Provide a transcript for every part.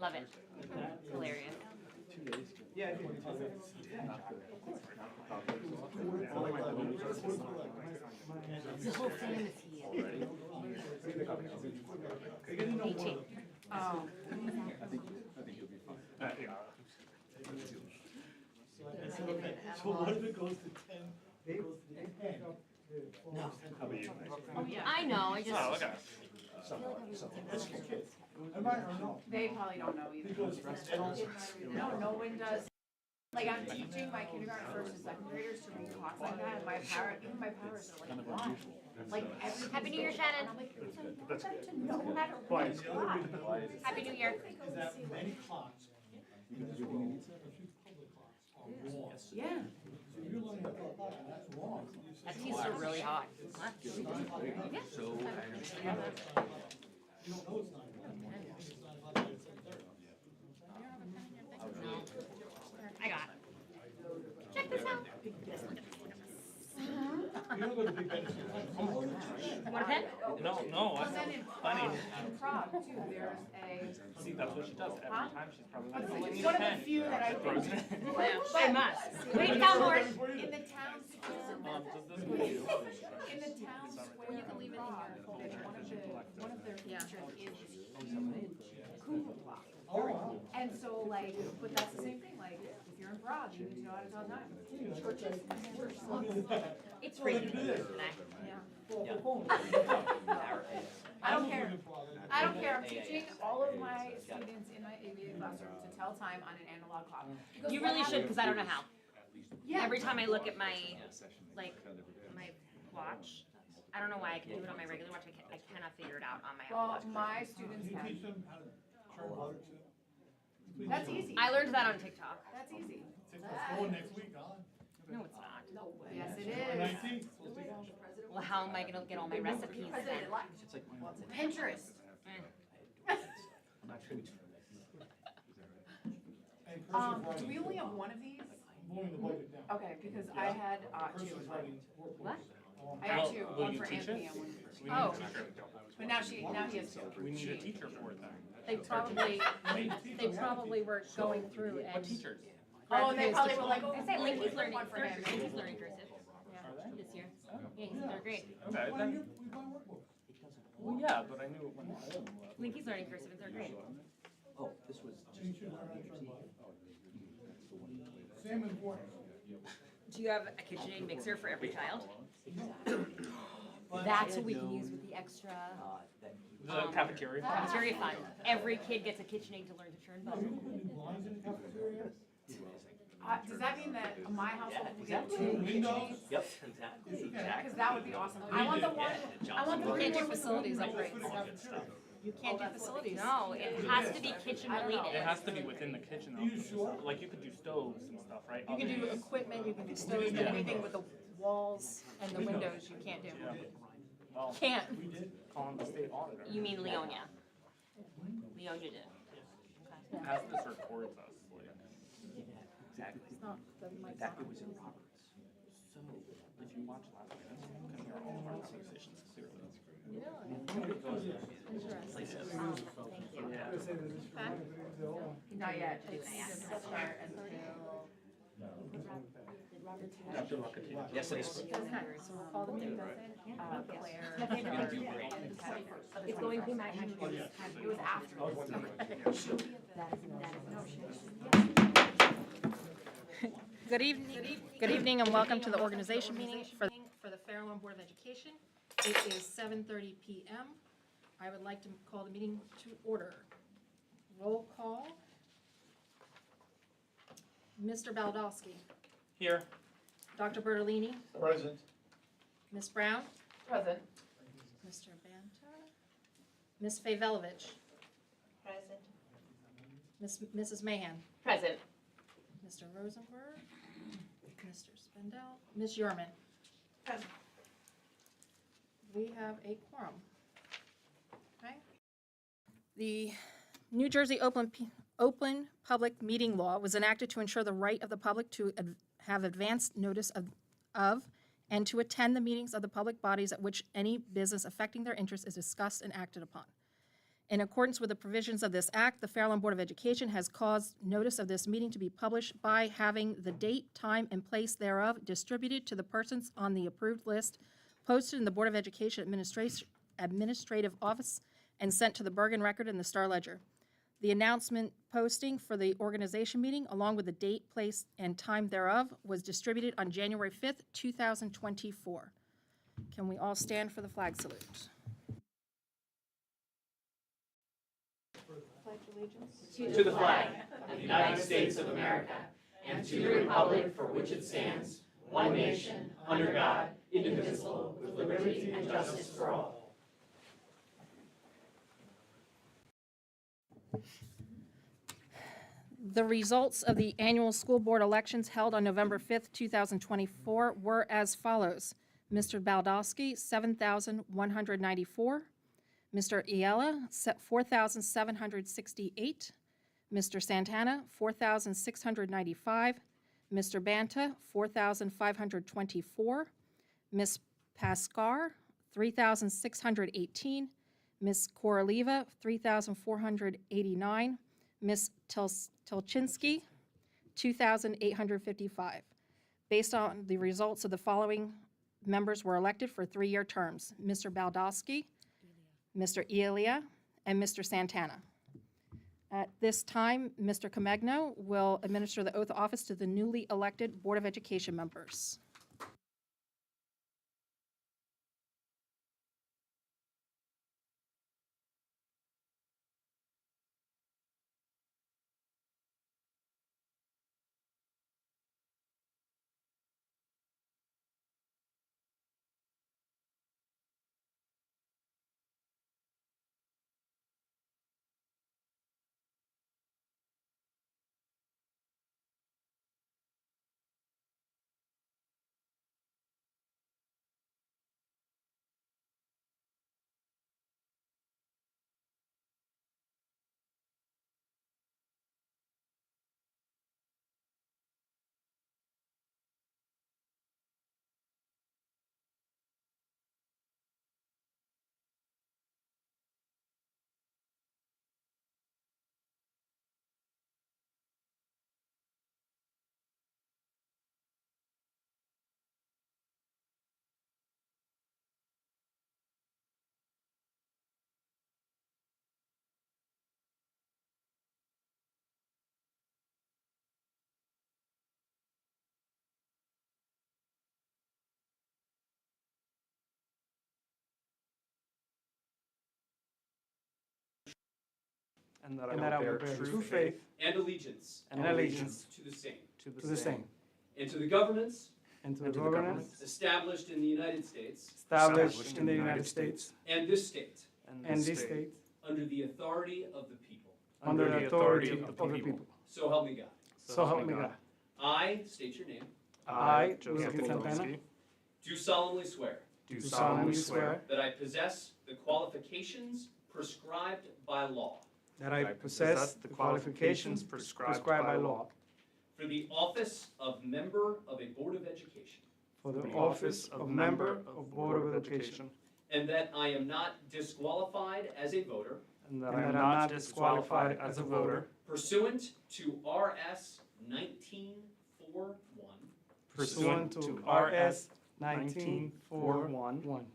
Love it. It's hilarious. Yeah, I do. The whole fantasy. 18. Oh. I think you'll be fine. So what if it goes to 10? It goes to 10. No. How about you? Oh, yeah. I know, I just. Oh, okay. Am I or no? They probably don't know either. Because No, no one does. Like, I'm teaching my kindergarten, first and second graders to read clocks like that, and my parents, even my parents are like, why? Like, every. Happy New Year, Shannon. I'm like, I want them to know how to read clock. Happy New Year. is that many clocks, a few public clocks are wrong. Yeah. So you're learning about a clock and that's wrong. That tea's are really hot. You don't know it's 9 o'clock. It's 7:30. I got it. Check this out. You don't go to Big Ben. Want a pen? No, Well, then in funny. Prague too, there's a, See, that's what she does every time. She's probably like, oh, I it's need one a of the pen. few that I Throws it think. in. I must. Wait, down, Lord. In the town square. Does this one do? In the town square. You can leave it in your folder. One of their features is Kugel clock. Oh, wow. And so like, but that's the same thing, like, if you're in Prague, you need to know how to tell time. It's freaking today. Yeah. I don't care. I don't care. I'm teaching all of my students in my ABA classroom to tell time on an analog clock. Because You what really should, happens- because I don't know how. Yeah. Every time I look at my, like, my watch, I don't know why I can do it on my regular watch. I cannot figure it out on my Apple Well, Watch. my students You can. teach them how to turn butter too? That's easy. I learned that on TikTok. That's easy. It's going next week, huh? No, it's not. Yes, it is. 19th. Well, how am I gonna get all my recipes then? Pinterest. And cursive Do writing. we only have one of these? Blowing the budget down. Okay, because I had two. Cursive writing. What? I had Well, two, will one you for teach Anthony it? and one for. We need Oh. a teacher. But now he has two. We need a teacher for it then. They probably were going through What and. teachers? Oh, and they probably were like, oh, I say Linky's learning, one for him. Linky's learning cursive this year. Yeah, he's in third grade. Okay, Why then, you- we buy workbooks. well, yeah, but I knew it went. Linky's learning cursive in third grade. Oh, this was. Teachers learn how to turn butter. Same importance. Do you have a KitchenAid mixer for every child? That's what we can use with the extra The cafeteria. cafeteria fund. Every kid gets a KitchenAid to learn to turn Are you butter. putting blinds in the cafeteria? Does that mean that my household will get two Windows? Yep, exactly. Because that would be awesome. I want the one, I want the You can't do one with facilities the- upgrades. You can't do facilities. No, it has to be kitchen I don't know. It related. has to be within the kitchen though. You sure? Like you could do stoves and stuff, right? You can do equipment, you can do stoves, but anything with the walls and the windows you can't do. Yeah. Well, Can't. We did. calling the state auditor. You mean Leonia? Leonia did. As this records us, like. Exactly. It's not, the mic's That not. it was in Roberts. So, if you watch last night, you can hear all of our conversations clearly. Not yet. It's start until. Dr. Luckett. Yes, it is. So we'll call the meeting, Claire. It's going to be my It was after. Good evening and welcome to the organization meeting for the Fairlawn Board of Education. It is 7:30 PM. I would like to call the meeting to order. Roll call. Mr. Baldowski, Here. Dr. Bertolini, Present. Ms. Brown, Present. Mr. Banta, Ms. Favolovich, Mrs. Mahan, Present. Mr. Rosenberg, Mr. Spindell, Ms. Yurman. Present. We have a quorum. Okay. The New Jersey Open Public Meeting Law was enacted to ensure the right of the public to have advance notice of and to attend the meetings of the public bodies at which any business affecting their interests is discussed and acted upon. In accordance with the provisions of this act, the Fairlawn Board of Education has caused notice of this meeting to be published by having the date, time, and place thereof distributed to the persons on the approved list, posted in the Board of Education Administrative Office, and sent to the Bergen Record and the Star Ledger. The announcement posting for the organization meeting, along with the date, place, and time thereof, was distributed on January 5th, 2024. Can we all stand for the flag salute? Pledge allegiance. To the flag of the United States of America and to the republic for which it stands, one nation, under God, indivisible, with liberty and justice for all. The results of the annual school board elections held on November 5th, 2024 were as follows. Mr. Baldowski, 7,194. Mr. Iella, 4,768. Mr. Santana, 4,695. Mr. Banta, 4,524. Ms. Pascar, 3,618. Ms. Koroliva, 3,489. Ms. Telchinsky, 2,855. Based on the results of the following members were elected for 3-year terms: Mr. Baldowski, Mr. Elia, and Mr. Santana. At this time, Mr. Comegno will administer the oath of office to the newly elected Board of Education members. And that I will bear true faith And allegiance and allegiance to the same, to the same, and to the governments and to the governments established in the United States established in the United States and this state, and this state, under the authority of the people. under the authority of the people. So help me God. So help me God. I state your name. I, Joseph Santana, Do solemnly swear do solemnly swear that I possess the qualifications prescribed by law that I possess the qualifications prescribed by law for the office of member of a Board of Education, for the office of member of Board of Education, and that I am not disqualified as a voter and that I am not disqualified as a voter pursuant to RS 1941, pursuant to RS 1941,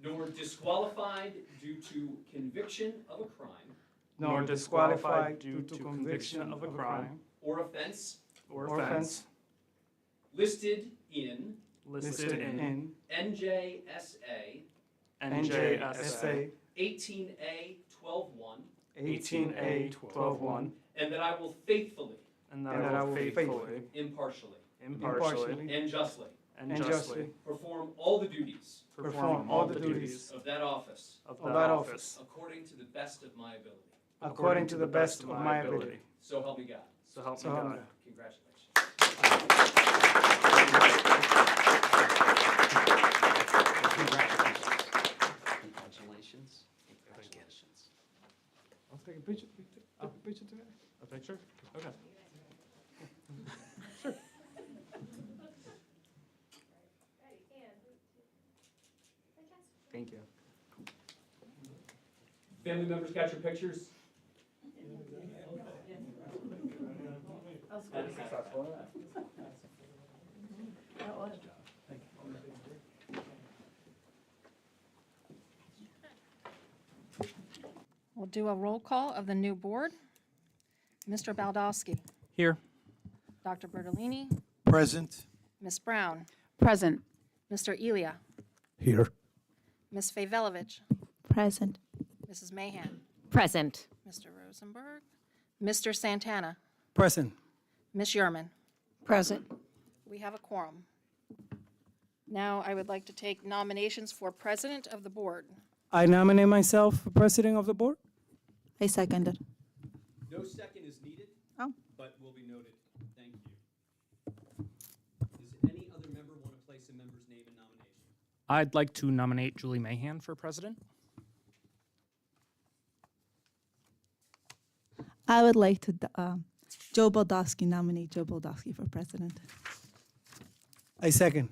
nor disqualified due to conviction of a crime nor disqualified due to conviction of a crime or offense or offense listed in listed in NJSA NJSA 18A 12-1, 18A 12-1, and that I will faithfully, and that I will faithfully, impartially, impartially, and justly and justly perform all the duties perform all the duties of that office of that office according to the best of my ability. according to the best of my ability. So help me God. So help me So help me God. God. Congratulations. Congratulations. Congratulations. I'll take a picture. Take a picture together. A picture? Okay. Thank you. Family members got your pictures? That was. We'll do a roll call of the new board. Mr. Baldowski, Here. Dr. Bertolini, Present. Ms. Brown, Present. Mr. Elia, Here. Ms. Favolovich, Present. Mrs. Mahan, Present. Mr. Rosenberg, Mr. Santana, Present. Ms. Yerman. Present. We have a quorum. Now I would like to take nominations for president of the board. I nominate myself for president of the board. I seconded. No second is needed. Oh. But will be noted. Thank you. Does any other member want to place a member's name in nomination? I'd like to nominate Julie Mahan for president. I would like to Joe Baldowski, nominate Joe Baldowski for president. I second.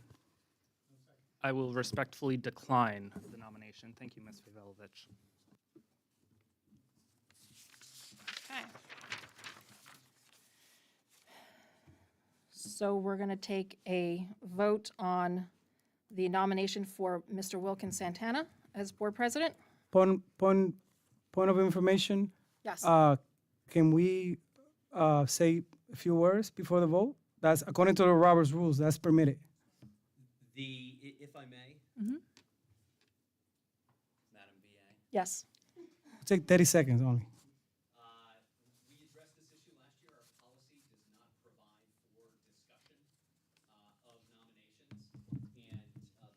I will respectfully decline the nomination. Thank you, Ms. Favolovich. Okay. So we're going to take a vote on the nomination for Mr. Wilkins Santana as board president. Point of information. Yes. Can we say a few words before the vote? That's according to the Roberts rules. That's permitted. If I may, Mhm. Madam VA. Yes. Take 30 seconds only. We addressed this issue last year. Our policy does not provide for discussion of nominations, and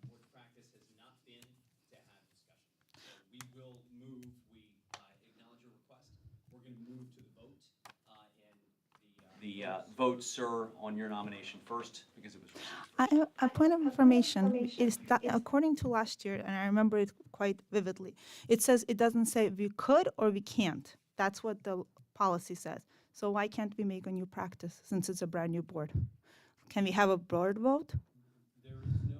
the board practice has not been to have discussion. So we will move, we acknowledge your request. We're going to move to the vote, and the vote, sir, on your nomination first, because it was received. A point of information is that according to last year, and I remember it quite vividly, it says, it doesn't say we could or we can't. That's what the policy says. So why can't we make a new practice since it's a brand new board? Can we have a board vote? There is no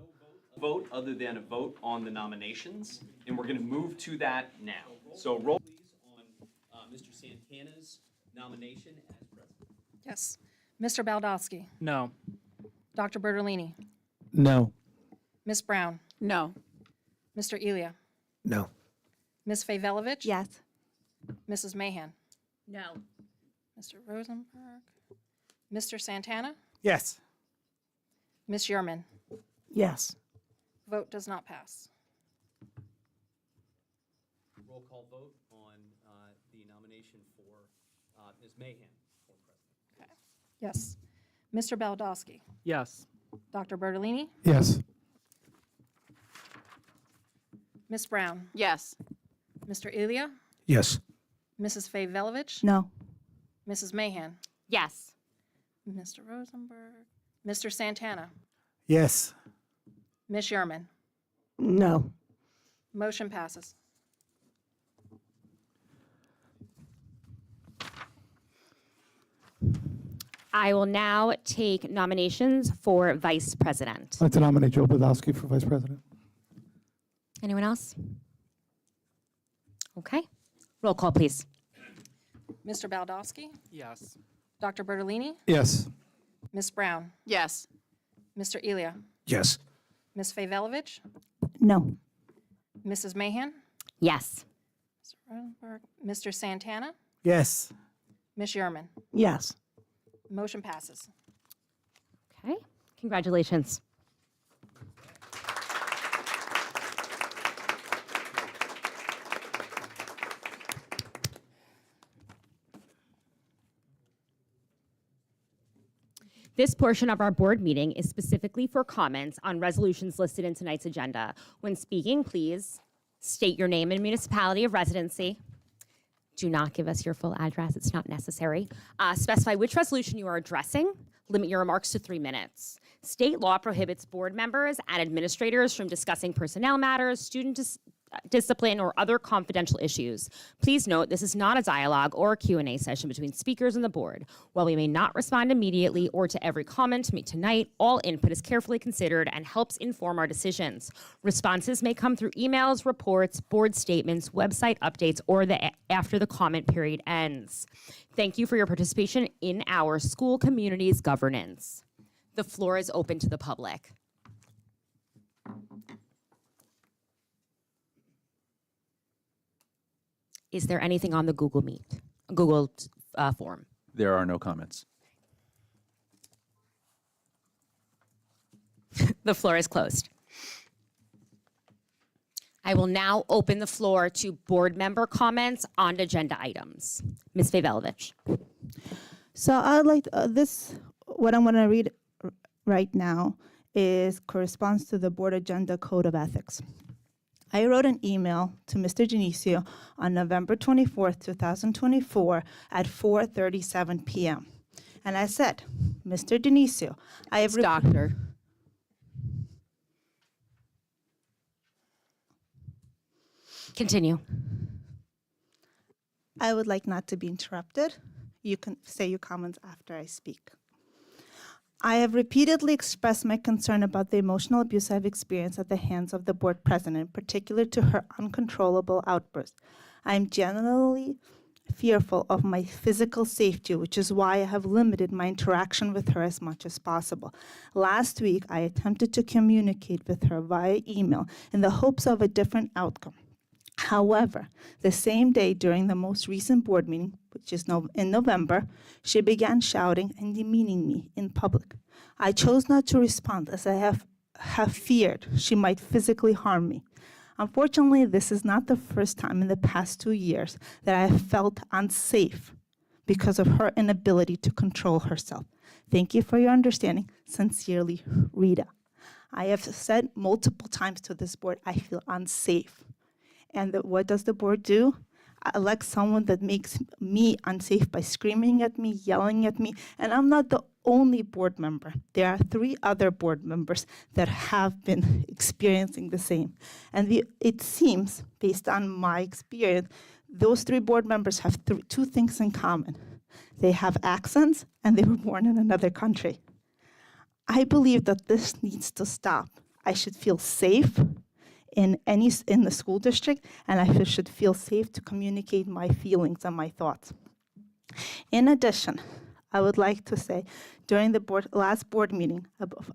vote other than a vote on the nominations, and we're going to move to that now. So roll please on Mr. Santana's nomination as president. Yes. Mr. Baldowski, No. Dr. Bertolini, No. Ms. Brown, No. Mr. Elia, No. Ms. Favolovich. Yes. Mrs. Mahan, No. Mr. Rosenberg, Mr. Santana, Yes. Ms. Yerman. Yes. Vote does not pass. Roll call vote on the nomination for Ms. Mahan for president. Yes. Mr. Baldowski, Yes. Dr. Bertolini, Yes. Ms. Brown, Yes. Mr. Elia, Yes. Mrs. Favolovich, No. Mrs. Mahan, Yes. Mr. Rosenberg, Mr. Santana, Yes. Ms. Yerman. No. Motion passes. I will now take nominations for vice president. I'd like to nominate Joe Baldowski for vice president. Anyone else? Okay. Roll call, please. Mr. Baldowski, Yes. Dr. Bertolini, Yes. Ms. Brown, Yes. Mr. Elia, Yes. Ms. Favolovich, No. Mrs. Mahan, Yes. Mr. Rosenberg, Mr. Santana, Yes. Ms. Yerman. Yes. Motion passes. Okay. Congratulations. This portion of our board meeting is specifically for comments on resolutions listed in tonight's agenda. When speaking, please state your name and municipality of residency. Do not give us your full address, it's not necessary. Specify which resolution you are addressing. Limit your remarks to 3 minutes. State law prohibits board members and administrators from discussing personnel matters, student discipline, or other confidential issues. Please note this is not a dialogue or a Q&A session between speakers and the board. While we may not respond immediately or to every comment made tonight, all input is carefully considered and helps inform our decisions. Responses may come through emails, reports, board statements, website updates, or after the comment period ends. Thank you for your participation in our school community's governance. The floor is open to the public. Is there anything on the Google form? There are no comments. The floor is closed. I will now open the floor to board member comments on agenda items. Ms. Vevelovich. So I'd like what I'm going to read right now corresponds to the board agenda code of ethics. I wrote an email to Mr. Genesio on November 24th, 2024 at 4:37 p.m. And I said, Mr. Genesio, I have... Doctor. Continue. I would like not to be interrupted. You can say your comments after I speak. I have repeatedly expressed my concern about the emotional abuse I've experienced at the hands of the board president, in particular to her uncontrollable outbursts. I am genuinely fearful of my physical safety, which is why I have limited my interaction with her as much as possible. Last week, I attempted to communicate with her via email in the hopes of a different outcome. However, the same day during the most recent board meeting, which is in November, she began shouting and demeaning me in public. I chose not to respond as I have feared she might physically harm me. Unfortunately, this is not the first time in the past 2 years that I have felt unsafe because of her inability to control herself. Thank you for your understanding. Sincerely, Rita. I have said multiple times to this board, I feel unsafe. And what does the board do? I elect someone that makes me unsafe by screaming at me, yelling at me, and I'm not the only board member. There are 3 other board members that have been experiencing the same. And it seems, based on my experience, those 3 board members have 2 things in common. They have accents and they were born in another country. I believe that this needs to stop. I should feel safe in the school district, and I should feel safe to communicate my feelings and my thoughts. In addition, I would like to say, during the last board meeting,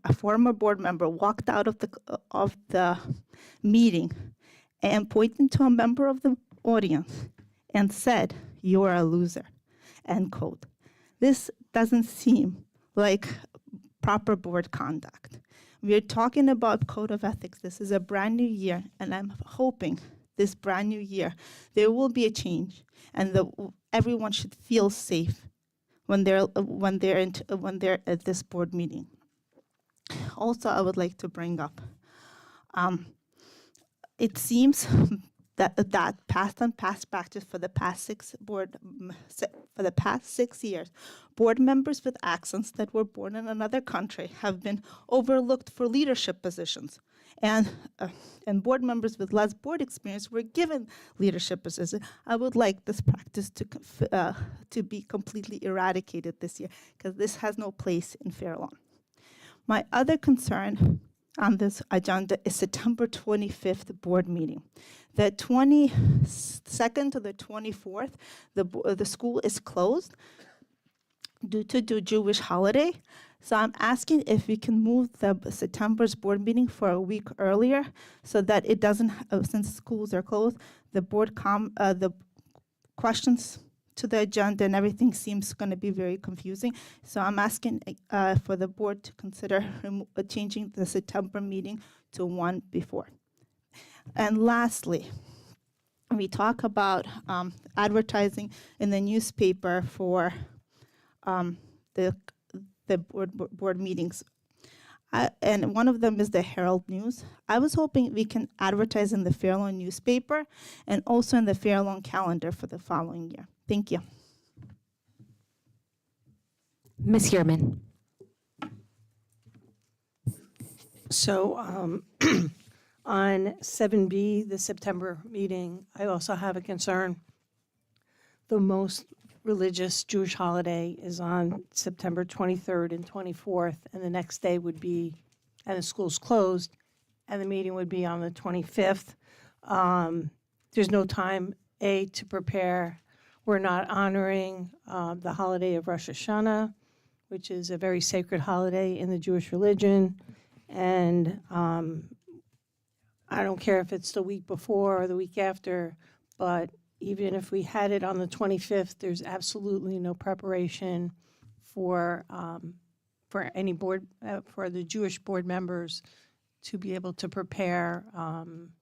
a former board member walked out of the meeting and pointed to a member of the audience and said, "You are a loser," end quote. This doesn't seem like proper board conduct. We are talking about code of ethics. This is a brand new year, and I'm hoping this brand new year there will be a change, and everyone should feel safe when they're at this board meeting. Also, I would like to bring up, it seems that past practice for the past 6 years, board members with accents that were born in another country have been overlooked for leadership positions, and board members with less board experience were given leadership positions. I would like this practice to be completely eradicated this year, because this has no place in Fair Lawn. My other concern on this agenda is September 25th board meeting. The 22nd to the 24th, the school is closed due to the Jewish holiday. So I'm asking if we can move the September's board meeting for a week earlier, so that it doesn't, since schools are closed, the questions to the agenda and everything seems going to be very confusing. So I'm asking for the board to consider changing the September meeting to one before. And lastly, we talk about advertising in the newspaper for the board meetings. And one of them is the Herald News. I was hoping we can advertise in the Fair Lawn newspaper and also in the Fair Lawn calendar for the following year. Thank you. Ms. Heerman. So On 7B, the September meeting, I also have a concern. The most religious Jewish holiday is on September 23rd and 24th, and the next day would be, and the school's closed, and the meeting would be on the 25th. There's no time, to prepare. We're not honoring the holiday of Rosh Hashanah, which is a very sacred holiday in the Jewish religion. And I don't care if it's the week before or the week after, but even if we had it on the 25th, there's absolutely no preparation for any board, for the Jewish board members to be able to prepare,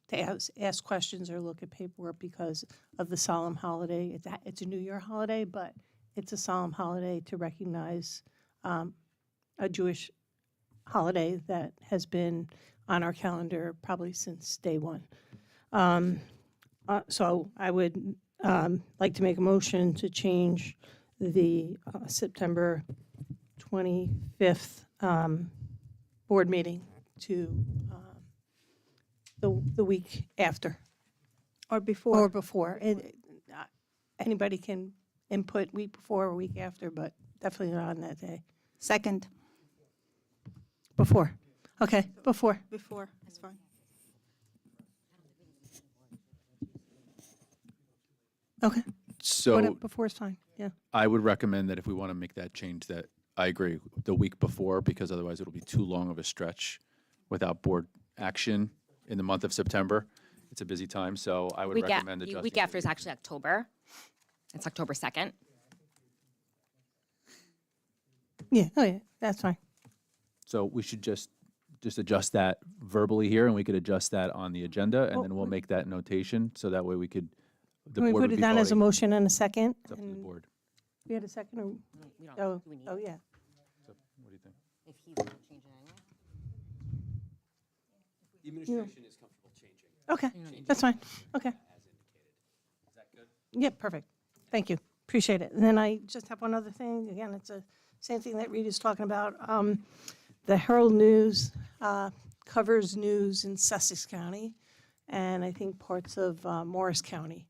to ask questions or look at paperwork because of the solemn holiday. It's a New Year holiday, but it's a solemn holiday to recognize a Jewish holiday that has been on our calendar probably since day one. So I would like to make a motion to change the September 25th board meeting to the week after Or before. or before. Anybody can input week before or week after, but definitely not on that day. Second. Before. Okay, before. Before, that's fine. Okay, So before is fine, yeah. I would recommend that if we want to make that change, that I agree, the week before, because otherwise it'll be too long of a stretch without board action in the month of September. It's a busy time, so I would recommend The adjusting. week after is actually October. It's October 2nd. Yeah, oh yeah, that's fine. So we should just adjust that verbally here, and we could adjust that on the agenda, and Well, then we'll make that notation, so that way we could, the Can we board put would it be down as a voting. motion and a second? It's up to the And board. We had a second, or, We don't, oh, do we need oh, it? yeah. So, what do you think? If he's going to change it anyway. The administration is comfortable changing Okay, that's fine, okay. as indicated. Is that good? Yeah, perfect. Thank you. Appreciate it. And then I just have one other thing. Again, it's the same thing that Rita's talking about. The Herald News covers news in Sussex County and I think parts of Morris County.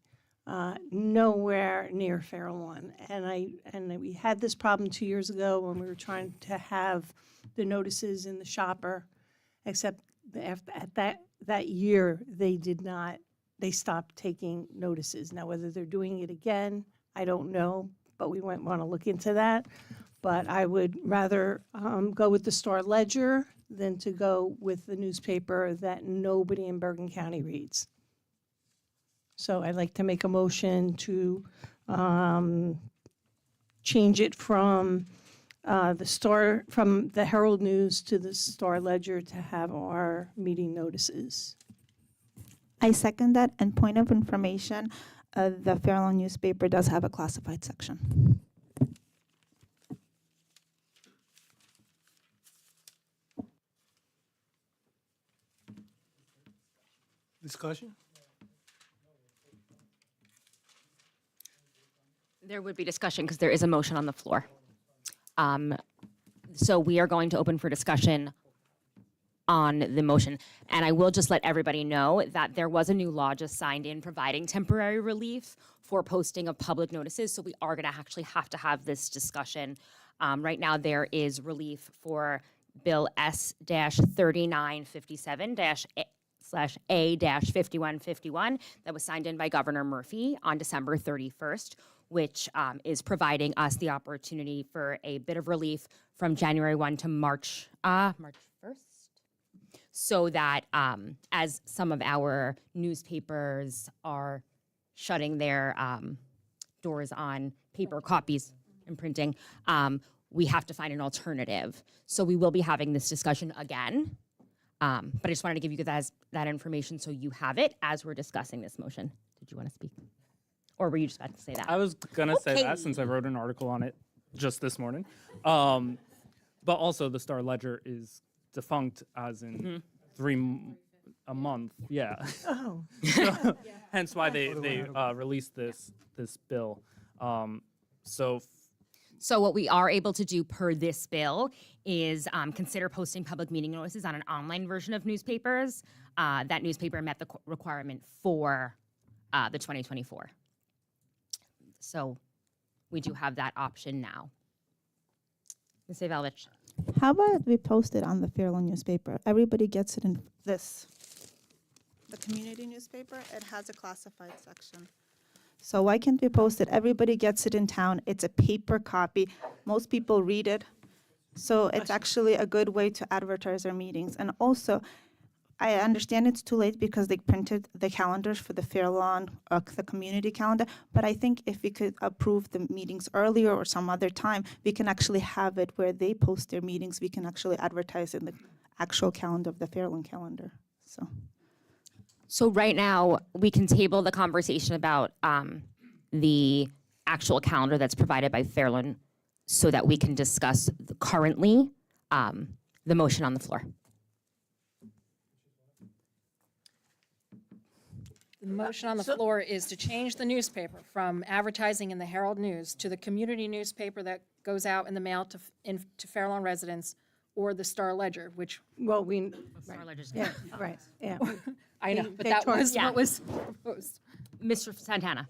Nowhere near Farrell One. And we had this problem 2 years ago when we were trying to have the notices in the shopper, except at that year, they stopped taking notices. Now, whether they're doing it again, I don't know, but we might want to look into that. But I would rather go with the Star Ledger than to go with the newspaper that nobody in Bergen County reads. So I'd like to make a motion to change it from from the Herald News to the Star Ledger to have our meeting notices. I second that, and point of information, the Fairlawn newspaper does have a classified section. Discussion? There would be discussion because there is a motion on the floor. So we are going to open for discussion on the motion. And I will just let everybody know that there was a new law just signed in providing temporary relief for posting of public notices. So we are going to actually have to have this discussion. Right now, there is relief for Bill S-3957-A-5151 that was signed in by Governor Murphy on December 31st, which is providing us the opportunity for a bit of relief from January 1 to March 1st. So that as some of our newspapers are shutting their doors on paper copies and printing, we have to find an alternative. So we will be having this discussion again. But I just wanted to give you guys that information so you have it as we're discussing this motion. Did you want to speak? Or were you just about to say that? I was gonna say Okay. that since I wrote an article on it just this morning. But also the Star Ledger is defunct as in a month. Yeah. Oh. Hence why they released this bill. So So what we are able to do per this bill is consider posting public meeting notices on an online version of newspapers. That newspaper met the requirement for the 2024. So we do have that option now. Ms. Avelovich. How about we post it on the Fairlawn newspaper? Everybody gets it in this. The community newspaper, it has a classified section. So why can't we post it? Everybody gets it in town. It's a paper copy. Most people read it. So it's actually a good way to advertise our meetings. And also, I understand it's too late because they printed the calendars for the Fairlawn, the community calendar, but I think if we could approve the meetings earlier or some other time, we can actually have it where they post their meetings. We can actually advertise in the actual calendar of the Fairlawn calendar, so. So right now, we can table the conversation about the actual calendar that's provided by Fairlawn so that we can discuss currently the motion on the floor. The motion on the floor is to change the newspaper from advertising in the Herald News to the community newspaper that goes out in the mail to Fairlawn residents, or the Star Ledger, which, Well, we, Star Ledger's yeah, right, yeah. I know, They- but they that tore- was Yeah. what was proposed. Mr. Santana.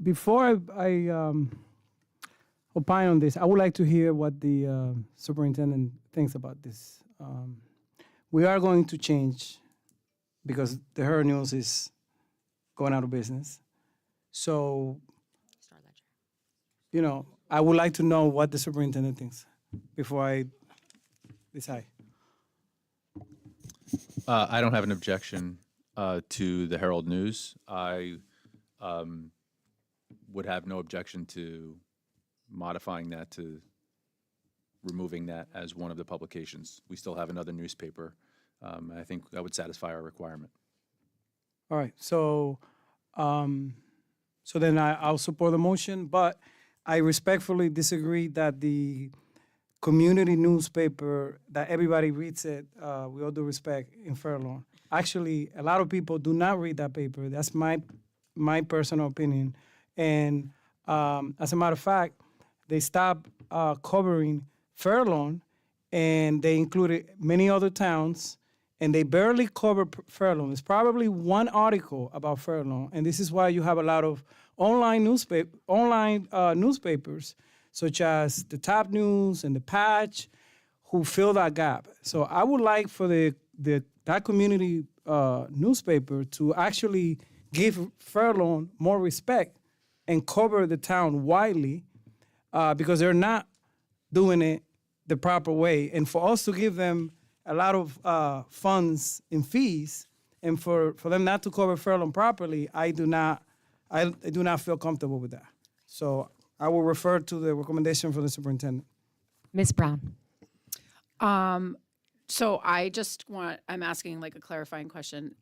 Before I opine on this, I would like to hear what the superintendent thinks about this. We are going to change because the Herald News is going out of business. So, Star Ledger. you know, I would like to know what the superintendent thinks before I decide. I don't have an objection to the Herald News. I would have no objection to modifying that to removing that as one of the publications. We still have another newspaper. I think that would satisfy our requirement. All right, so then I'll support the motion, but I respectfully disagree that the community newspaper, that everybody reads it, with all due respect, in Fairlawn. Actually, a lot of people do not read that paper. That's my personal opinion. And as a matter of fact, they stopped covering Fairlawn, and they included many other towns, and they barely cover Fairlawn. There's probably one article about Fairlawn, and this is why you have a lot of online newspapers, such as the Top News and the Patch, who fill that gap. So I would like for that community newspaper to actually give Fairlawn more respect and cover the town widely, because they're not doing it the proper way. And for us to give them a lot of funds and fees, and for them not to cover Fairlawn properly, I do not feel comfortable with that. So I will refer to the recommendation from the superintendent. Ms. Brown. So I'm asking like a clarifying question.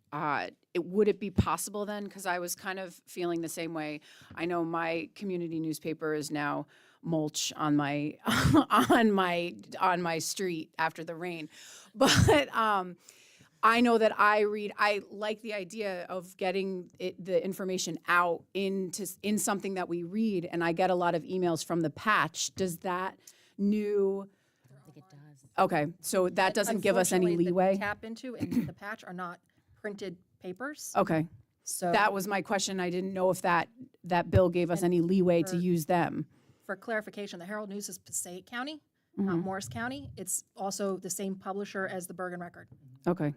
Would it be possible then, because I was kind of feeling the same way. I know my community newspaper is now mulch on my on my street after the rain, but I know that I like the idea of getting the information out in something that we read, and I get a lot of emails from the Patch. Does that new? I don't think it does. Okay, so that doesn't give us any Unfortunately, the leeway? Tap Into and the Patch are not printed papers. Okay, So that was my question. I didn't know if that bill gave us any leeway to for- use them. for clarification, the Herald News is Passaic County, not Morris County. It's also the same publisher as the Bergen Record. Okay.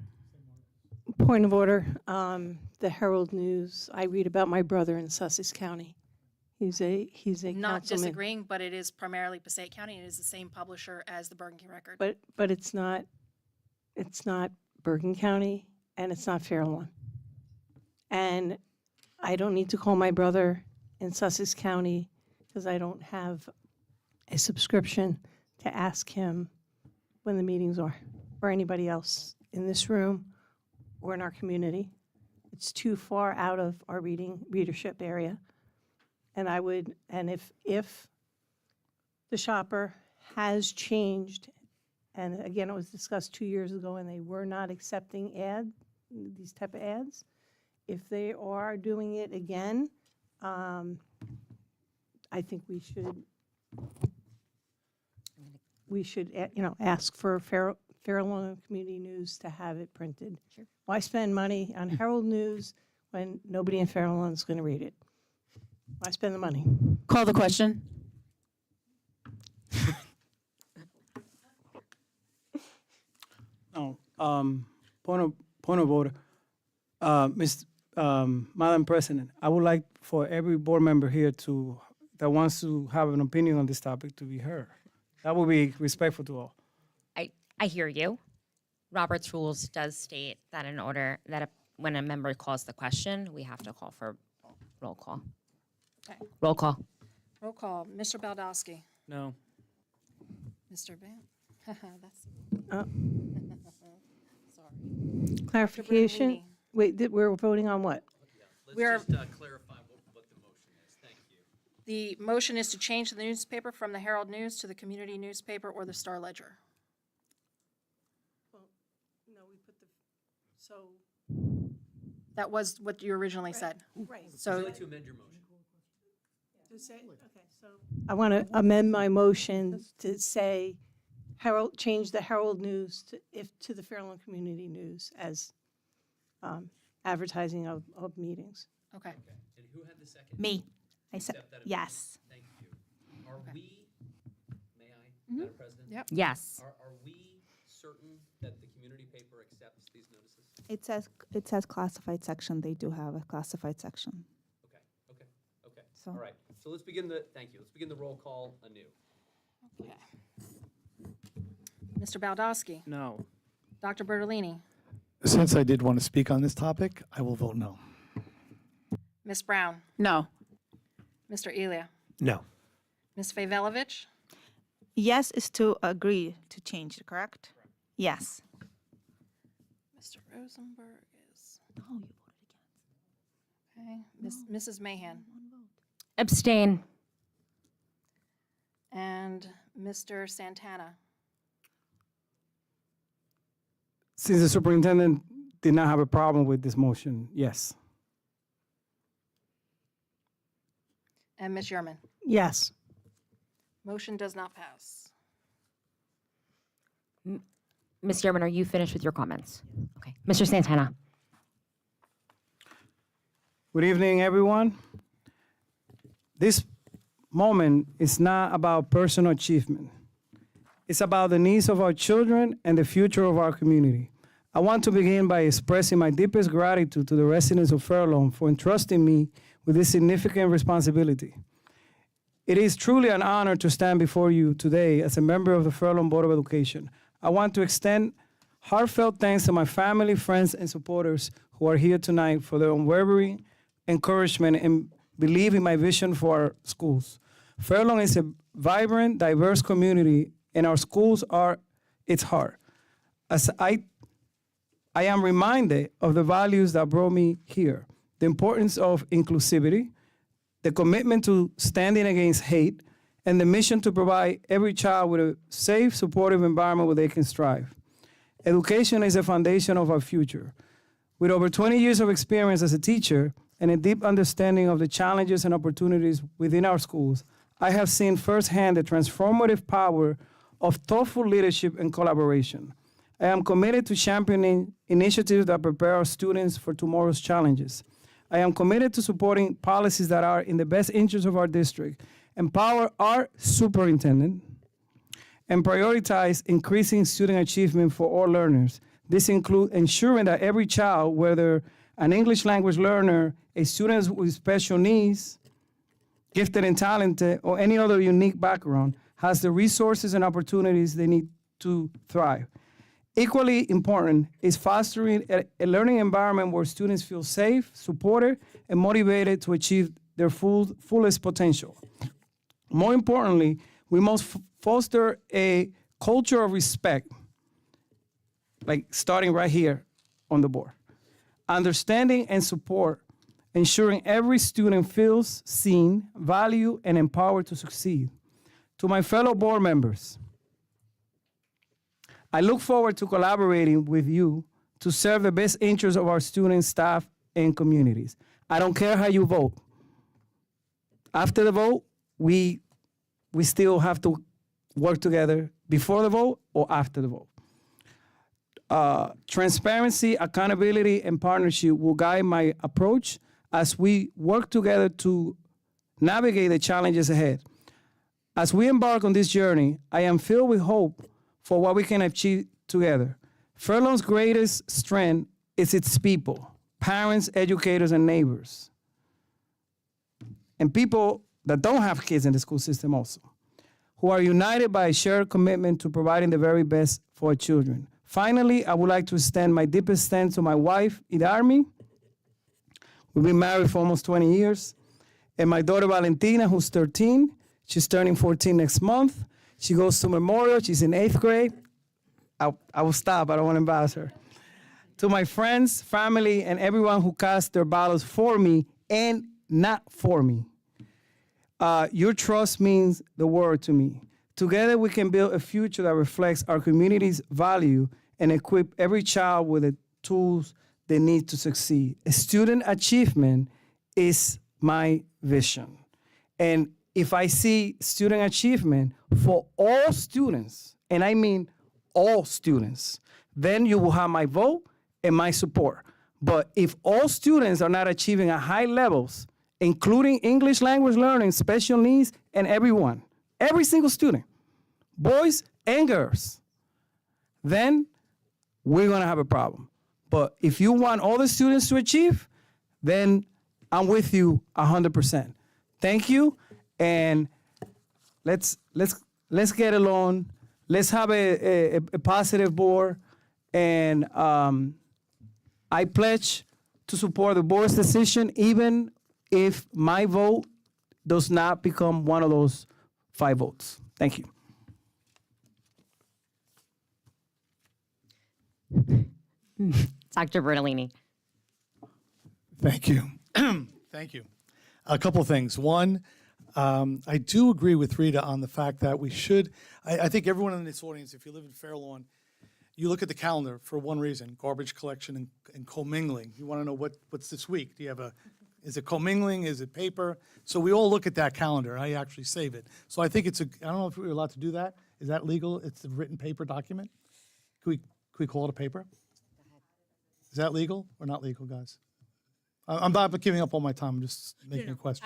Point of order, the Herald News, I read about my brother in Sussex County. He's a Not councilman. disagreeing, but it is primarily Passaic County, and it is the same publisher as the Bergen Record. But it's not Bergen County, and it's not Fairlawn. And I don't need to call my brother in Sussex County because I don't have a subscription to ask him when the meetings are, or anybody else in this room or in our community. It's too far out of our readership area. And if the shopper has changed, and again, it was discussed 2 years ago, and they were not accepting these type of ads, if they are doing it again, I think we should, ask for Fair Lawn Community News to have it printed. Sure. Why spend money on Herald News when nobody in Fair Lawn is going to read it? Why spend the money? Call the question. No, point of order. Madam President, I would like for every board member here that wants to have an opinion on this topic to be heard. That would be respectful to all. I hear you. Robert's rules does state that in order that when a member calls the question, we have to call for roll call. Okay. Roll call. Roll call. Mr. Baldowski. No. Mr. Van. That's. Sorry. Clarification? Bertolini. Wait, we're voting on what? We are- Let's just clarify what the motion is. Thank you. The motion is to change the newspaper from the Herald News to the community newspaper or the Star Ledger. No, we put so. That was what you originally said. Right. Would you So like to amend your motion? I want to amend my motion to say change the Herald News to the Fair Lawn Community News as advertising of meetings. okay. Okay. And who had the second? Me. I said, Accept that yes. amendment? Thank you. Are we, may I, Madam President? Yep. Yes. Are we certain that the community paper accepts these notices? It says classified section. They do have a classified section. Okay. So- All right. So let's begin thank you. Let's begin the roll call anew. Okay. Mr. Baldowski. No. Dr. Bertolini. Since I did want to speak on this topic, I will vote no. Ms. Brown. No. Mr. Elia. No. Ms. Favelovich. Yes is to agree to change it, correct? Yes. Mr. Rosenberg is, No, you voted against. okay. Mrs. Mahan. Abstain. And Mr. Santana. Since the superintendent did not have a problem with this motion, yes. And Ms. Yerman. Yes. Motion does not pass. Ms. Yerman, are you finished with your comments? Okay. Mr. Santana. Good evening, everyone. This moment is not about personal achievement. It's about the needs of our children and the future of our community. I want to begin by expressing my deepest gratitude to the residents of Fair Lawn for entrusting me with this significant responsibility. It is truly an honor to stand before you today as a member of the Fair Lawn Board of Education. I want to extend heartfelt thanks to my family, friends, and supporters who are here tonight for their unwavering encouragement and believe in my vision for our schools. Fair Lawn is a vibrant, diverse community, and our schools are its heart. As I am reminded of the values that brought me here, the importance of inclusivity, the commitment to standing against hate, and the mission to provide every child with a safe, supportive environment where they can strive. Education is the foundation of our future. With over 20 years of experience as a teacher and a deep understanding of the challenges and opportunities within our schools, I have seen firsthand the transformative power of thoughtful leadership and collaboration. I am committed to championing initiatives that prepare our students for tomorrow's challenges. I am committed to supporting policies that are in the best interest of our district, empower our superintendent, and prioritize increasing student achievement for all learners. This includes ensuring that every child, whether an English language learner, a student with special needs, gifted and talented, or any other unique background, has the resources and opportunities they need to thrive. Equally important is fostering a learning environment where students feel safe, supported, and motivated to achieve their fullest potential. More importantly, we must foster a culture of respect, like starting right here on the board. Understanding and support, ensuring every student feels seen, valued, and empowered to succeed. To my fellow board members, I look forward to collaborating with you to serve the best interests of our students, staff, and communities. I don't care how you vote. After the vote, we still have to work together before the vote or after the vote. Transparency, accountability, and partnership will guide my approach as we work together to navigate the challenges ahead. As we embark on this journey, I am filled with hope for what we can achieve together. Fairlawn's greatest strength is its people, parents, educators, and neighbors. And people that don't have kids in the school system also, who are united by a shared commitment to providing the very best for our children. Finally, I would like to extend my deepest thanks to my wife, Idarmi. We've been married for almost 20 years. And my daughter, Valentina, who's 13. She's turning 14 next month. She goes to Memorial. She's in 8th grade. I will stop. I don't want to embarrass her. To my friends, family, and everyone who cast their ballots for me and not for me. Your trust means the world to me. Together, we can build a future that reflects our community's value and equip every child with the tools they need to succeed. Student achievement is my vision. And if I see student achievement for all students, and I mean all students, then you will have my vote and my support. But if all students are not achieving at high levels, including English language learning, special needs, and everyone, every single student, boys and girls, then we're gonna have a problem. But if you want all the students to achieve, then I'm with you 100%. Thank you, and let's get along. Let's have a positive board, and I pledge to support the board's decision, even if my vote does not become one of those 5 votes. Thank you. Dr. Bertolini. Thank you. Thank you. A couple of things. One, I do agree with Rita on the fact that we should, I think everyone in this audience, if you live in Fairlawn, you look at the calendar for one reason, garbage collection and commingling. You want to know what's this week. Do you have is it commingling? Is it paper? So we all look at that calendar. I actually save it. So I think I don't know if we're allowed to do that. Is that legal? It's a written paper document? Can we call it a paper? Is that legal or not legal, guys? I'm not giving up all my time. I'm just making a question.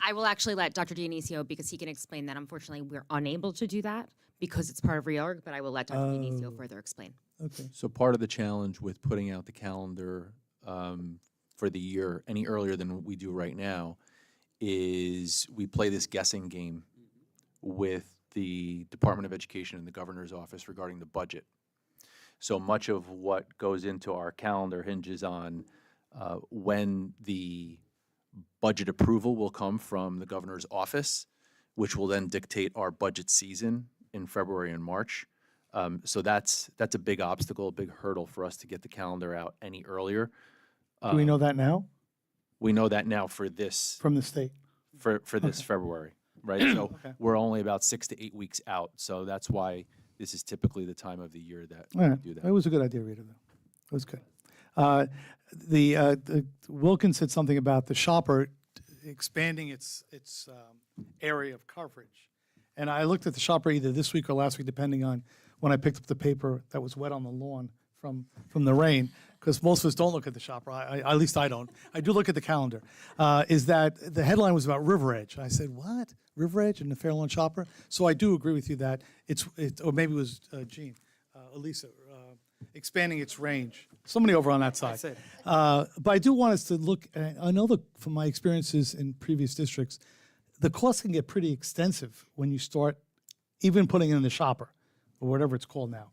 I will actually let Dr. Dionisio, because he can explain that. Unfortunately, we're unable to do that because it's part of reorg, but I will let Dr. Dionisio further explain. Okay. So part of the challenge with putting out the calendar for the year any earlier than we do right now is we play this guessing game with the Department of Education and the governor's office regarding the budget. So much of what goes into our calendar hinges on when the budget approval will come from the governor's office, which will then dictate our budget season in February and March. So that's a big obstacle, a big hurdle for us to get the calendar out any earlier. Do we know that now We know that now for this from the state? for this February, right? So we're only about 6 to 8 weeks out. So that's why this is typically the time of the year that All right. we do that. That was a good idea, Rita, though. That was good. The Wilkins said something about the shopper expanding its area of coverage. And I looked at the shopper either this week or last week, depending on when I picked up the paper that was wet on the lawn from the rain, because most of us don't look at the shopper. At least I don't. I do look at the calendar. Is that the headline was about River Edge. I said, what? River Edge and the Fairlawn shopper? So I do agree with you that or maybe it was Jean, Elisa, expanding its range. Somebody over on that side. That's it. But I do want us to look, I know from my experiences in previous districts, the costs can get pretty extensive when you start even putting it in the shopper, or whatever it's called now.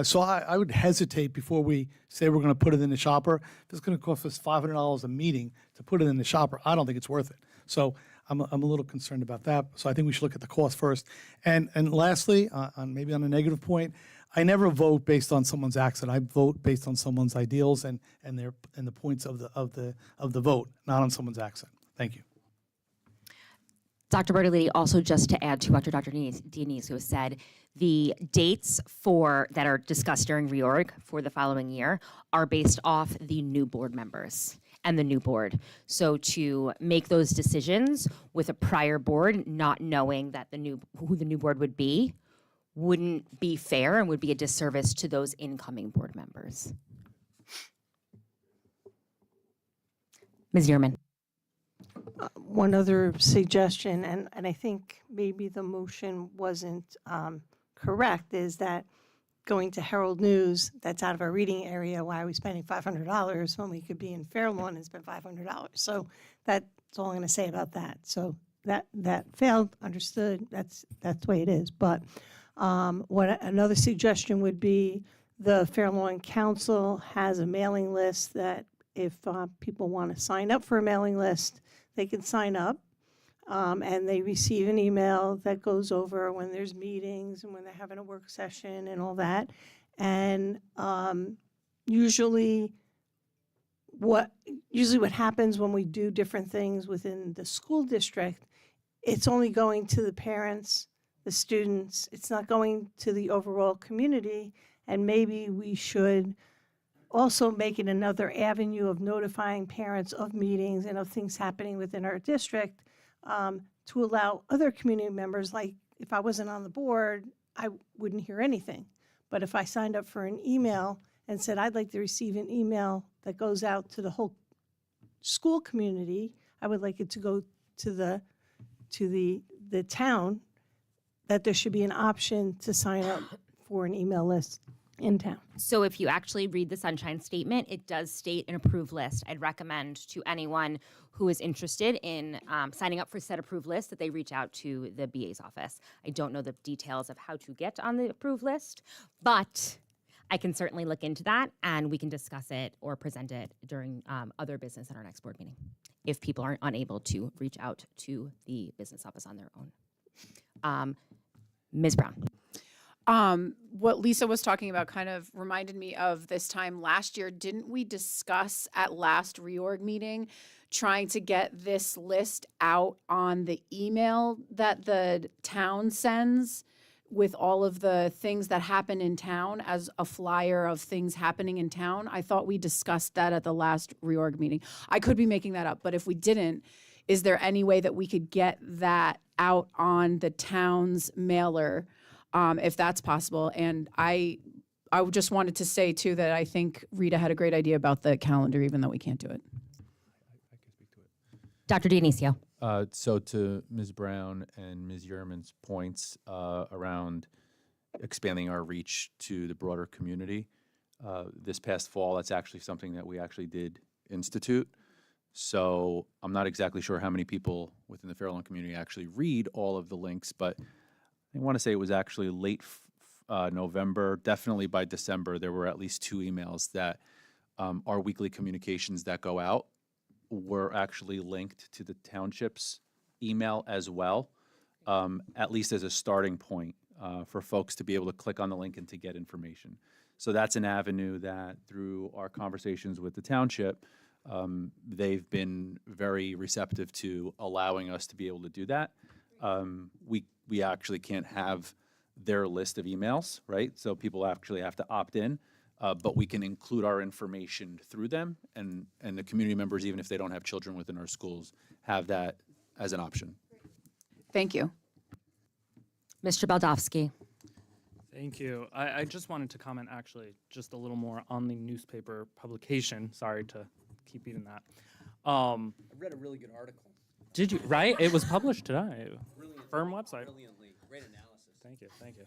So I would hesitate before we say we're going to put it in the shopper. If it's going to cost us $500 a meeting to put it in the shopper, I don't think it's worth it. So I'm a little concerned about that. So I think we should look at the cost first. And lastly, maybe on a negative point, I never vote based on someone's accent. I vote based on someone's ideals and the points of the vote, not on someone's accent. Thank you. Dr. Bertolini, also just to add to what Dr. Dionisio said, the dates that are discussed during reorg for the following year are based off the new board members. and the new board. So to make those decisions with a prior board, not knowing that who the new board would be, wouldn't be fair and would be a disservice to those incoming board members. Ms. Yearman. One other suggestion, and I think maybe the motion wasn't correct, is that going to Herald News, that's out of our reading area, why are we spending $500 when we could be in Fair Lawn and spend $500? So that's all I'm going to say about that. So that failed, understood, that's the way it is. But another suggestion would be the Fair Lawn Council has a mailing list that if people want to sign up for a mailing list, they can sign up, and they receive an email that goes over when there's meetings and when they're having a work session and all that. And usually what happens when we do different things within the school district, it's only going to the parents, the students. It's not going to the overall community. And maybe we should also make it another avenue of notifying parents of meetings and of things happening within our district, to allow other community members, like if I wasn't on the board, I wouldn't hear anything. But if I signed up for an email and said, I'd like to receive an email that goes out to the whole school community, I would like it to go to the town, that there should be an option to sign up for an email list in town. So if you actually read the Sunshine Statement, it does state an approved list. I'd recommend to anyone who is interested in signing up for said approved list that they reach out to the BA's office. I don't know the details of how to get on the approved list, but I can certainly look into that and we can discuss it or present it during other business at our next board meeting if people are unable to reach out to the business office on their own. Ms. Brown. What Lisa was talking about kind of reminded me of this time last year. Didn't we discuss at last reorg meeting trying to get this list out on the email that the town sends with all of the things that happen in town as a flyer of things happening in town? I thought we discussed that at the last reorg meeting. I could be making that up, but if we didn't, is there any way that we could get that out on the town's mailer? If that's possible. And I just wanted to say, too, that I think Rita had a great idea about the calendar, even though we can't do it. I can speak to it. Dr. Dionisio. So to Ms. Brown and Ms. Yerman's points around expanding our reach to the broader community, this past fall, that's actually something that we actually did institute. So I'm not exactly sure how many people within the Fair Lawn community actually read all of the links, but I want to say it was actually late November, definitely by December, there were at least 2 emails that our weekly communications that go out were actually linked to the township's email as well, at least as a starting point for folks to be able to click on the link and to get information. So that's an avenue that through our conversations with the township, they've been very receptive to allowing us to be able to do that. We actually can't have their list of emails, right? So people actually have to opt in, but we can include our information through them, and the community members, even if they don't have children within our schools, have that as an option. Thank you. Mr. Baldowski. Thank you. I just wanted to comment actually just a little more on the newspaper publication. Sorry to keep eating that. I read a really good article. Did you? Right? It was published today. Firm website. Brilliantly. Great analysis. Thank you. Thank you.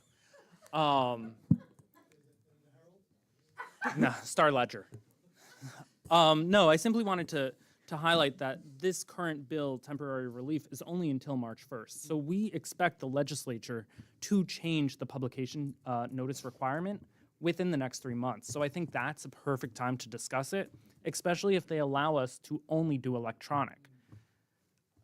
No, Star Ledger. No, I simply wanted to highlight that this current bill, temporary relief, is only until March 1st. So we expect the legislature to change the publication notice requirement within the next 3 months. So I think that's a perfect time to discuss it, especially if they allow us to only do electronic.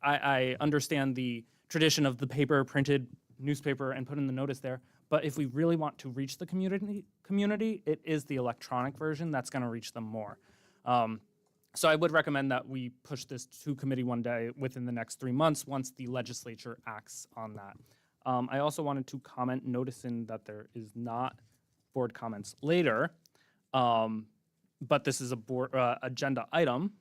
I understand the tradition of the paper printed newspaper and put in the notice there, but if we really want to reach the community, it is the electronic version that's going to reach them more. So I would recommend that we push this to committee one day within the next 3 months once the legislature acts on that. I also wanted to comment, noticing that there is not board comments later, but this is a board agenda item.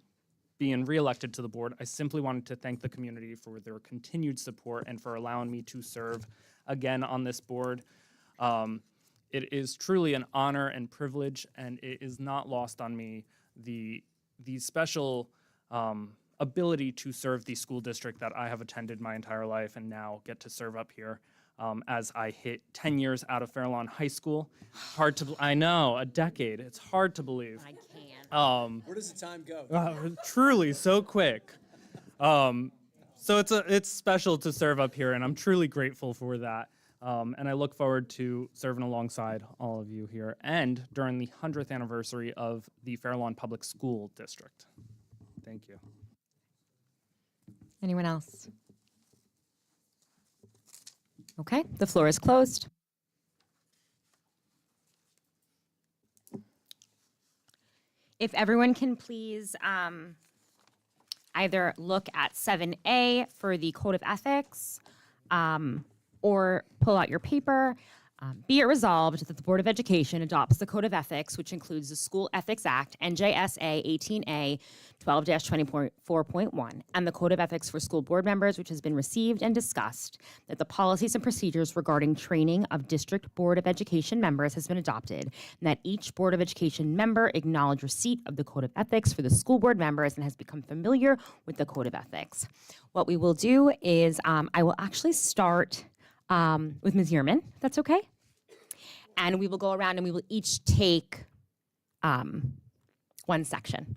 being reelected to the board, I simply wanted to thank the community for their continued support and for allowing me to serve again on this board. It is truly an honor and privilege, and it is not lost on me the special ability to serve the school district that I have attended my entire life and now get to serve up here as I hit 10 years out of Fair Lawn High School. Hard to, I know, a decade. It's hard to believe. I can't. Where does the time go? Truly so quick. So it's special to serve up here, and I'm truly grateful for that. And I look forward to serving alongside all of you here and during the 100th anniversary of the Fair Lawn Public School District. Thank you. Anyone else? Okay, the floor is closed. If everyone can please either look at 7A for the Code of Ethics or pull out your paper. Be it resolved that the Board of Education adopts the Code of Ethics, which includes the School Ethics Act, NJSA 18A 12-20.4.1, and the Code of Ethics for School Board Members, which has been received and discussed, that the policies and procedures regarding training of District Board of Education members has been adopted, and that each Board of Education member acknowledge receipt of the Code of Ethics for the school board members and has become familiar with the Code of Ethics. What we will do is I will actually start with Ms. Yerman, if that's okay. And we will go around and we will each take one section.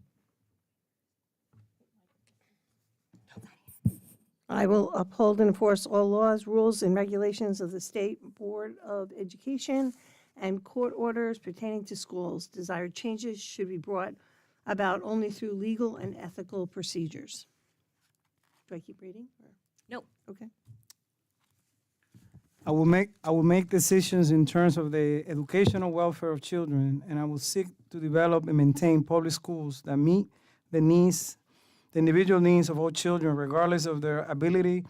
I will uphold and enforce all laws, rules, and regulations of the State Board of Education and court orders pertaining to schools. Desired changes should be brought about only through legal and ethical procedures. Do I keep reading? Nope. Okay. I will make decisions in terms of the educational welfare of children, and I will seek to develop and maintain public schools that meet the individual needs of all children, regardless of their ability,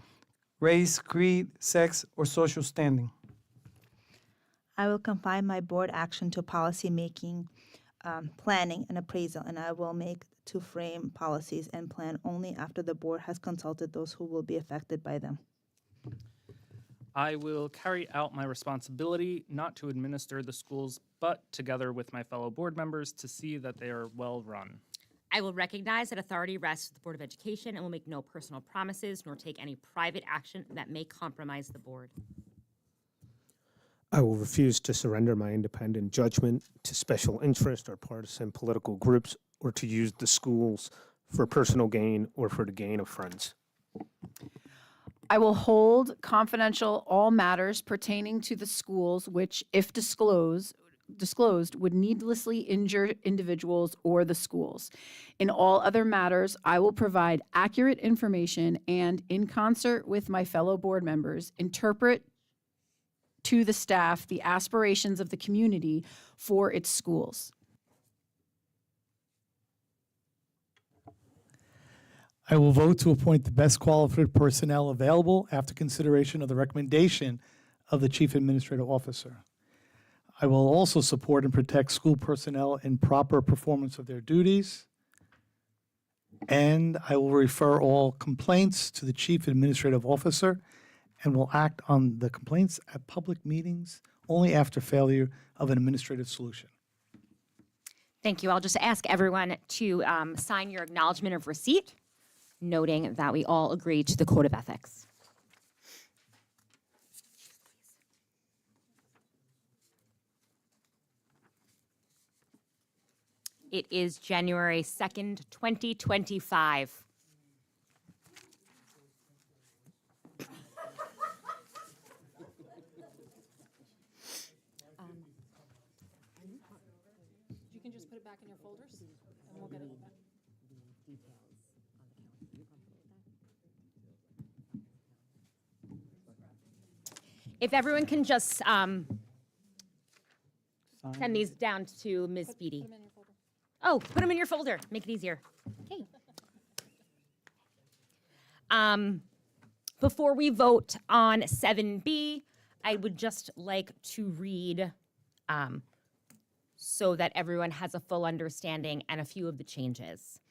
race, creed, sex, or social standing. I will confine my board action to policy making, planning, and appraisal, and I will make to frame policies and plan only after the board has consulted those who will be affected by them. I will carry out my responsibility not to administer the schools, but together with my fellow board members to see that they are well run. I will recognize that authority rests with the Board of Education and will make no personal promises nor take any private action that may compromise the board. I will refuse to surrender my independent judgment to special interest or partisan political groups or to use the schools for personal gain or for the gain of friends. I will hold confidential all matters pertaining to the schools which, if disclosed, would needlessly injure individuals or the schools. In all other matters, I will provide accurate information and, in concert with my fellow board members, interpret to the staff the aspirations of the community for its schools. I will vote to appoint the best qualified personnel available after consideration of the recommendation of the Chief Administrative Officer. I will also support and protect school personnel in proper performance of their duties. And I will refer all complaints to the Chief Administrative Officer and will act on the complaints at public meetings only after failure of an administrative solution. Thank you. I'll just ask everyone to sign your acknowledgement of receipt, noting that we all agree to the Code of Ethics. It is January 2nd, 2025. You can just put it back in your folders, and we'll get it back. If everyone can just send these down to Ms. Beatty. Oh, put them in your folder. Make it easier. Okay. Before we vote on 7B, I would just like to read so that everyone has a full understanding and a few of the changes.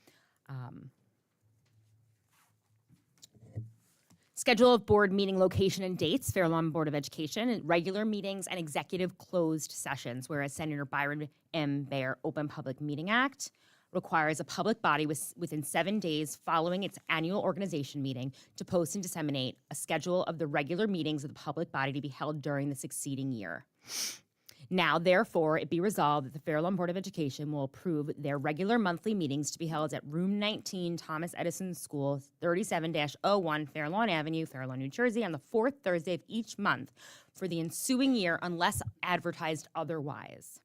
Schedule of board meeting location and dates, Fair Lawn Board of Education, and regular meetings and executive closed sessions, whereas Senator Byron M. Baer Open Public Meeting Act requires a public body within 7 days following its annual organization meeting to post and disseminate a schedule of the regular meetings of the public body to be held during the succeeding year. Now, therefore, it be resolved that the Fair Lawn Board of Education will approve their regular monthly meetings to be held at Room 19, Thomas Edison School, 37-01 Fair Lawn Avenue, Fair Lawn, New Jersey, on the fourth Thursday of each month for the ensuing year unless advertised otherwise.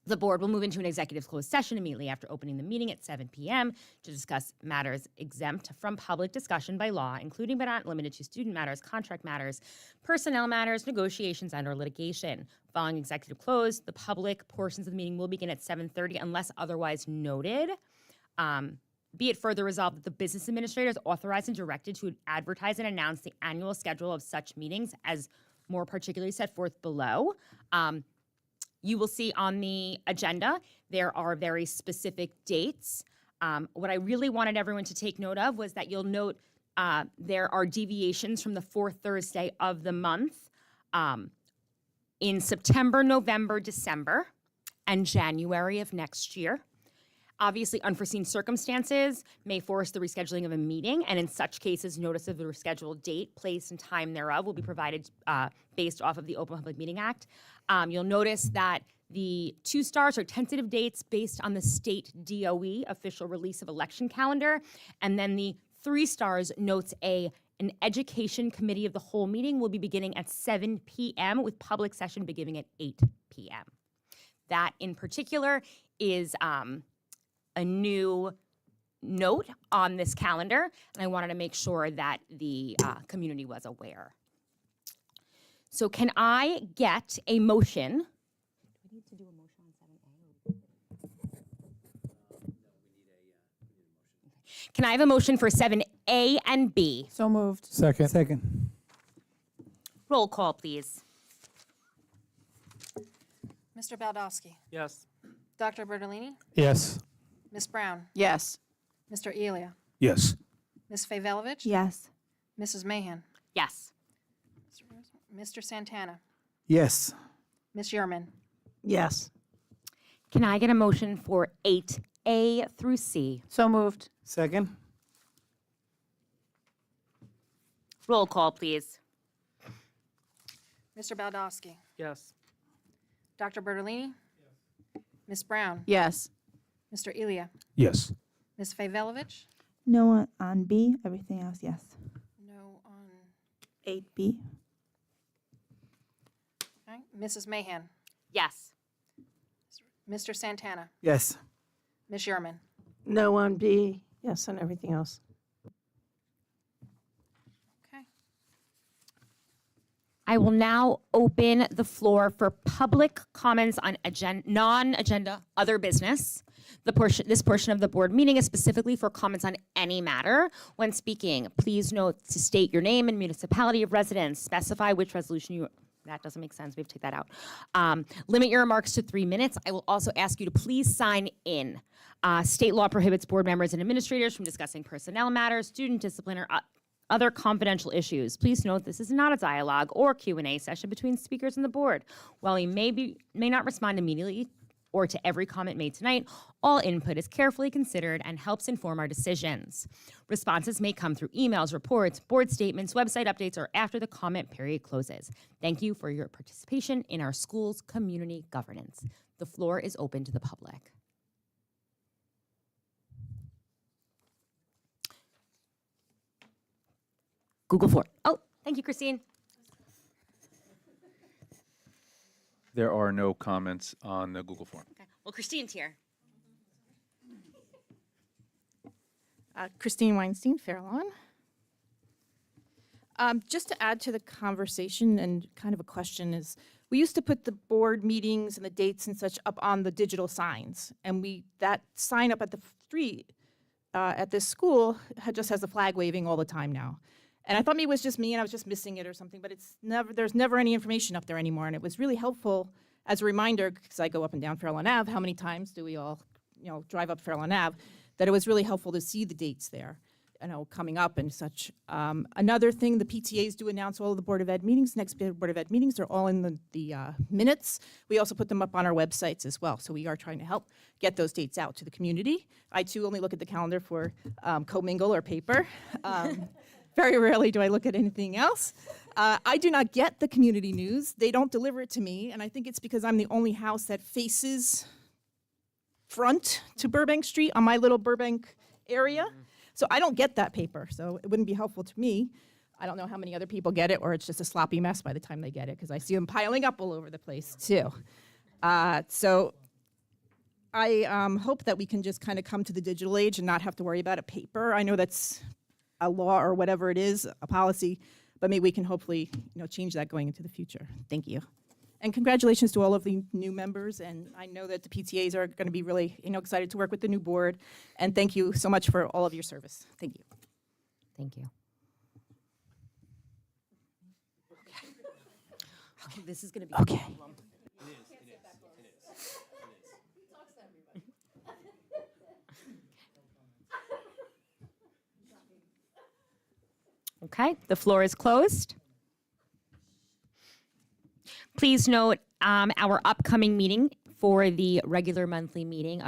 The board will move into an executive closed session immediately after opening the meeting at 7 p.m. to discuss matters exempt from public discussion by law, including but not limited to student matters, contract matters, personnel matters, negotiations, and/or litigation. Following executive close, the public portions of the meeting will begin at 7:30 unless otherwise noted. Be it further resolved that the business administrator is authorized and directed to advertise and announce the annual schedule of such meetings as more particularly set forth below. You will see on the agenda, there are very specific dates. What I really wanted everyone to take note of was that you'll note there are deviations from the fourth Thursday of the month in September, November, December, and January of next year. Obviously, unforeseen circumstances may force the rescheduling of a meeting, and in such cases, notice of the rescheduled date, place, and time thereof will be provided based off of the Open Public Meeting Act. You'll notice that the 2 stars are tentative dates based on the state DOE official release of election calendar, and then the 3 stars notes an education committee of the whole meeting will be beginning at 7 p.m. with public session beginning at 8 p.m. That in particular is a new note on this calendar, and I wanted to make sure that the community was aware. So can I get a motion? Do we need to do a motion on 7A? Can I have a motion for 7A and B? So moved. Second. Roll call, please. Mr. Baldowski. Yes. Dr. Bertolini. Yes. Ms. Brown. Yes. Mr. Elia. Yes. Ms. Favolovich. Yes. Mrs. Mahan. Yes. Mr. Santana. Yes. Ms. Yerman. Yes. Can I get a motion for 8A through C? So moved. Second. Roll call, please. Mr. Baldowski. Yes. Dr. Bertolini. Ms. Brown. Yes. Mr. Elia. Yes. Ms. Favolovich. No on B, everything else, yes. No on 8B. okay. Mrs. Mahan. Yes. Mr. Santana. Yes. Ms. Yerman. No on B, yes on everything else. Okay. I will now open the floor for public comments on non-agenda other business. This portion of the board meeting is specifically for comments on any matter. When speaking, please note to state your name and municipality of residence, specify which resolution you, that doesn't make sense, we have to take that out. Limit your remarks to 3 minutes. I will also ask you to please sign in. State law prohibits board members and administrators from discussing personnel matters, student discipline, or other confidential issues. Please note this is not a dialogue or Q&A session between speakers and the board. While we may not respond immediately or to every comment made tonight, all input is carefully considered and helps inform our decisions. Responses may come through emails, reports, board statements, website updates, or after the comment period closes. Thank you for your participation in our school's community governance. The floor is open to the public. Google Form. Oh, thank you, Christine. There are no comments on the Google form. Okay. Well, Christine's here. Christine Weinstein, Fair Lawn. Just to add to the conversation and kind of a question is, we used to put the board meetings and the dates and such up on the digital signs, and that sign up at the street at this school just has the flag waving all the time now. And I thought maybe it was just me and I was just missing it or something, but there's never any information up there anymore. And it was really helpful as a reminder, because I go up and down Fair Lawn Ave, how many times do we all drive up Fair Lawn Ave, that it was really helpful to see the dates there. coming up and such. Another thing, the PTAs do announce all of the Board of Ed meetings. Next Board of Ed meetings are all in the minutes. We also put them up on our websites as well. So we are trying to help get those dates out to the community. I too only look at the calendar for commingle or paper. Very rarely do I look at anything else. I do not get the community news. They don't deliver it to me, and I think it's because I'm the only house that faces front to Burbank Street on my little Burbank area. So I don't get that paper, so it wouldn't be helpful to me. I don't know how many other people get it, or it's just a sloppy mess by the time they get it, because I see them piling up all over the place, too. So I hope that we can just kind of come to the digital age and not have to worry about a paper. I know that's a law or whatever it is, a policy, but maybe we can hopefully change that going into the future. Thank you. And congratulations to all of the new members, and I know that the PTAs are going to be really excited to work with the new board, and thank you so much for all of your service. Thank you. Thank you. Okay, this is going to be Okay. a problem. Okay, the floor is closed. Please note our upcoming meeting for the regular monthly meeting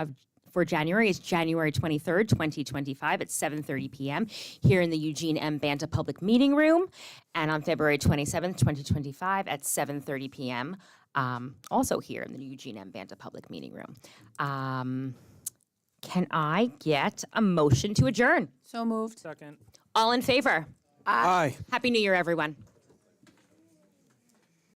for January is January 23rd, 2025 at 7:30 p.m. here in the Eugene M. Banta Public Meeting Room, and on February 27th, 2025 at 7:30 p.m. Also here in the Eugene M. Banta Public Meeting Room. Can I get a motion to adjourn? So moved. Second. All in favor? Aye. Happy New Year, everyone.